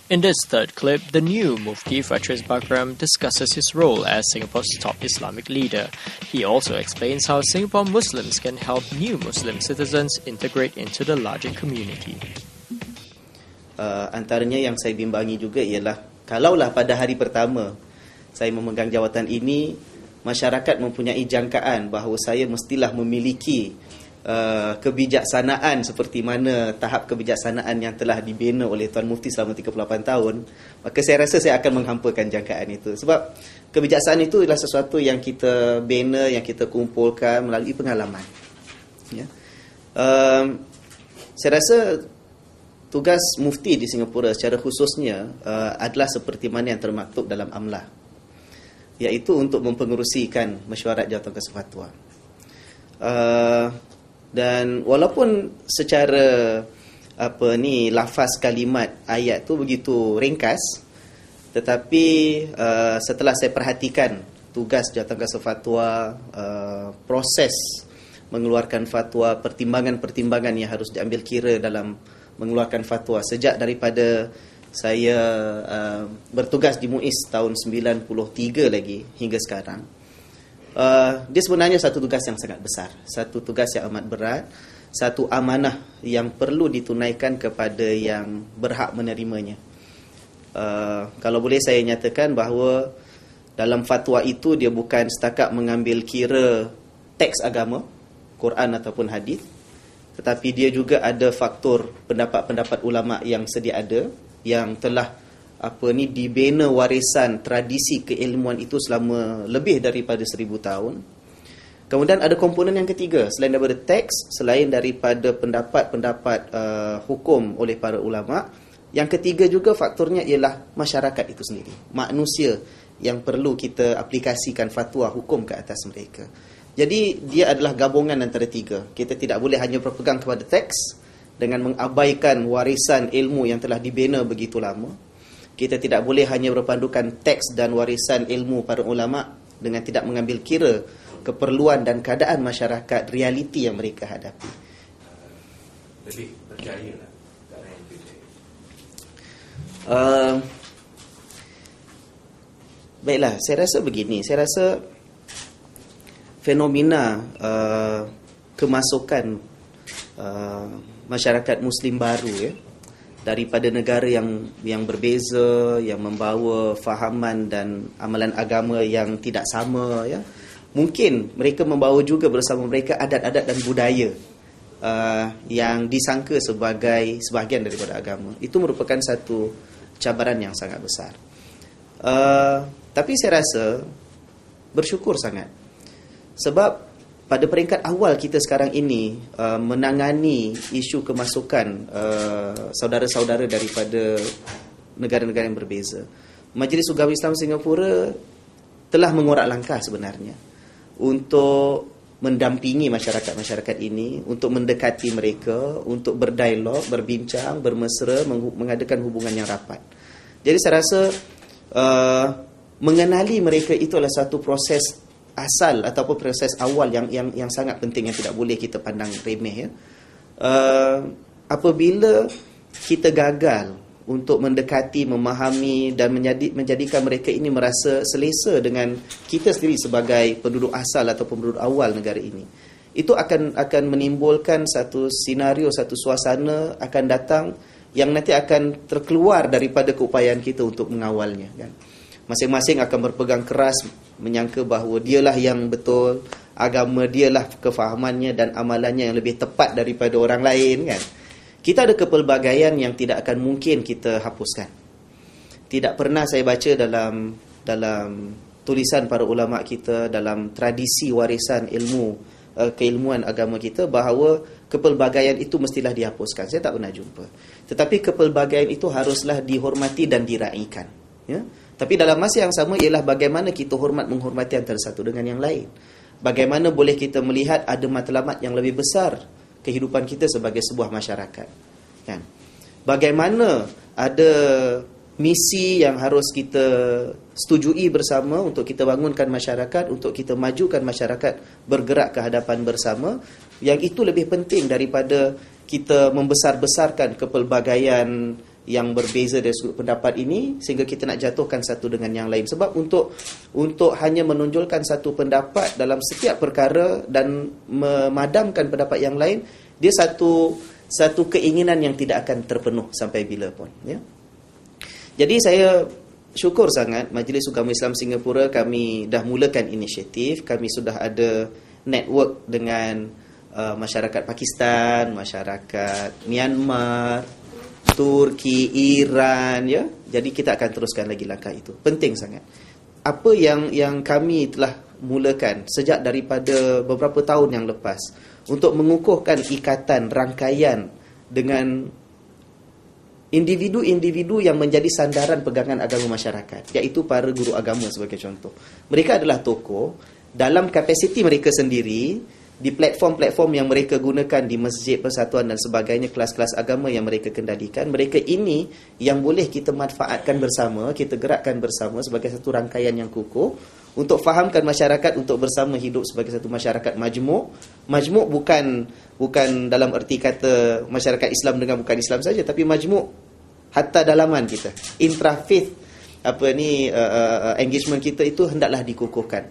In this third clip, the new Mufti Fatris Bakram discusses his role as Singapore's top Islamic leader. He also explains how Singapore Muslims can help new Muslim citizens integrate into the larger community. Antaranya yang saya bimbangi juga ialah, kalaulah pada hari pertama saya memegang jawatan ini, masyarakat mempunyai jangkaan bahawa saya mestilah memiliki kebijaksanaan seperti mana tahap kebijaksanaan yang telah dibina oleh Tuan Mufti selama 38 tahun, maka saya rasa saya akan menghampakan jangkaan itu. Sebab kebijaksanaan itu adalah sesuatu yang kita bina, yang kita kumpulkan melalui pengalaman. Ya. Saya rasa tugas Mufti di Singapura secara khususnya adalah seperti mana yang termaktub dalam amlah, iaitu untuk mempengerusikan mesyuarat Jawatankuasa Fatwa. Dan walaupun secara lafaz kalimat ayat tu begitu ringkas, tetapi setelah saya perhatikan tugas Jawatankuasa Fatwa, proses mengeluarkan fatwa, pertimbangan-pertimbangan yang harus diambil kira dalam mengeluarkan fatwa sejak daripada saya bertugas di MUIS tahun 93 lagi hingga sekarang. Dia sebenarnya satu tugas yang sangat besar, satu tugas yang amat berat, satu amanah yang perlu ditunaikan kepada yang berhak menerimanya. Kalau boleh saya nyatakan bahawa dalam fatwa itu dia bukan setakat mengambil kira teks agama, Quran ataupun hadis, tetapi dia juga ada faktor pendapat-pendapat ulama yang sedia ada, yang telah dibina warisan tradisi keilmuan itu selama lebih daripada 1000 tahun. Kemudian ada komponen yang ketiga, selain daripada teks, selain daripada pendapat-pendapat hukum oleh para ulama, yang ketiga juga faktornya ialah masyarakat itu sendiri, manusia yang perlu kita aplikasikan fatwa hukum ke atas mereka. Jadi dia adalah gabungan antara tiga. Kita tidak boleh hanya berpegang kepada teks dengan mengabaikan warisan ilmu yang telah dibina begitu lama. Kita tidak boleh hanya berpandukan teks dan warisan ilmu para ulama dengan tidak mengambil kira keperluan dan keadaan masyarakat, realiti yang mereka hadapi. Lebih percayalah cara yang berbeza. Baiklah, saya rasa begini. Saya rasa fenomena kemasukan masyarakat Muslim baru, ya, daripada negara yang berbeza, yang membawa fahaman dan amalan agama yang tidak sama, ya. Mungkin mereka membawa juga bersama mereka adat-adat dan budaya yang disangka sebagai sebahagian daripada agama. Itu merupakan satu cabaran yang sangat besar. Tapi saya rasa bersyukur sangat, sebab pada peringkat awal kita sekarang ini menangani isu kemasukan saudara-saudara daripada negara-negara yang berbeza. Majlis Ugawa Islam Singapura telah mengorak langkah sebenarnya untuk mendampingi masyarakat-masyarakat ini, untuk mendekati mereka, untuk berdialog, berbincang, bermesra, mengadakan hubungan yang rapat. Jadi saya rasa mengenali mereka itu adalah satu proses asal ataupun proses awal yang sangat penting, yang tidak boleh kita pandang remeh, ya. Apabila kita gagal untuk mendekati, memahami dan menjadikan mereka ini merasa selesa dengan kita sendiri sebagai penduduk asal ataupun penduduk awal negara ini, itu akan menimbulkan satu senario, satu suasana akan datang yang nanti akan terkeluar daripada keupayaan kita untuk mengawalnya, kan. Masing-masing akan berpegang keras menyangka bahawa dialah yang betul, agama dialah kefahamannya dan amalannya yang lebih tepat daripada orang lain, kan. Kita ada kepelbagaian yang tidak akan mungkin kita hapuskan. Tidak pernah saya baca dalam tulisan para ulama kita, dalam tradisi warisan ilmu keilmuan agama kita, bahawa kepelbagaian itu mestilah dihapuskan. Saya tak pernah jumpa. Tetapi kepelbagaian itu haruslah dihormati dan diraikan, ya. Tapi dalam masa yang sama ialah bagaimana kita menghormati antara satu dengan yang lain. Bagaimana boleh kita melihat ada matlamat yang lebih besar kehidupan kita sebagai sebuah masyarakat, kan? Bagaimana ada misi yang harus kita setujui bersama untuk kita bangunkan masyarakat, untuk kita majukan masyarakat bergerak ke hadapan bersama, yang itu lebih penting daripada kita membesar-besarkan kepelbagaian yang berbeza dari sudut pendapat ini sehingga kita nak jatuhkan satu dengan yang lain. Sebab untuk hanya menonjolkan satu pendapat dalam setiap perkara dan memadamkan pendapat yang lain, dia satu keinginan yang tidak akan terpenuh sampai bila pun, ya. Jadi saya syukur sangat Majlis Agama Islam Singapura, kami dah mulakan inisiatif, kami sudah ada network dengan masyarakat Pakistan, masyarakat Myanmar, Turki, Iran, ya. Jadi kita akan teruskan lagi langkah itu. Penting sangat. Apa yang kami telah mulakan sejak daripada beberapa tahun yang lepas untuk mengukuhkan ikatan rangkaian dengan individu-individu yang menjadi sandaran pegangan agama masyarakat, iaitu para guru agama sebagai contoh. Mereka adalah tokoh dalam kapasiti mereka sendiri, di platform-platform yang mereka gunakan di masjid, persatuan dan sebagainya, kelas-kelas agama yang mereka kendalikan. Mereka ini yang boleh kita manfaatkan bersama, kita gerakkan bersama sebagai satu rangkaian yang kukuh untuk fahamkan masyarakat untuk bersama hidup sebagai satu masyarakat majmuk. Majmuk bukan dalam erti kata masyarakat Islam dengan bukan Islam saja, tapi majmuk hatta dalaman kita, intra-faith engagement kita itu hendaklah dikukuhkan.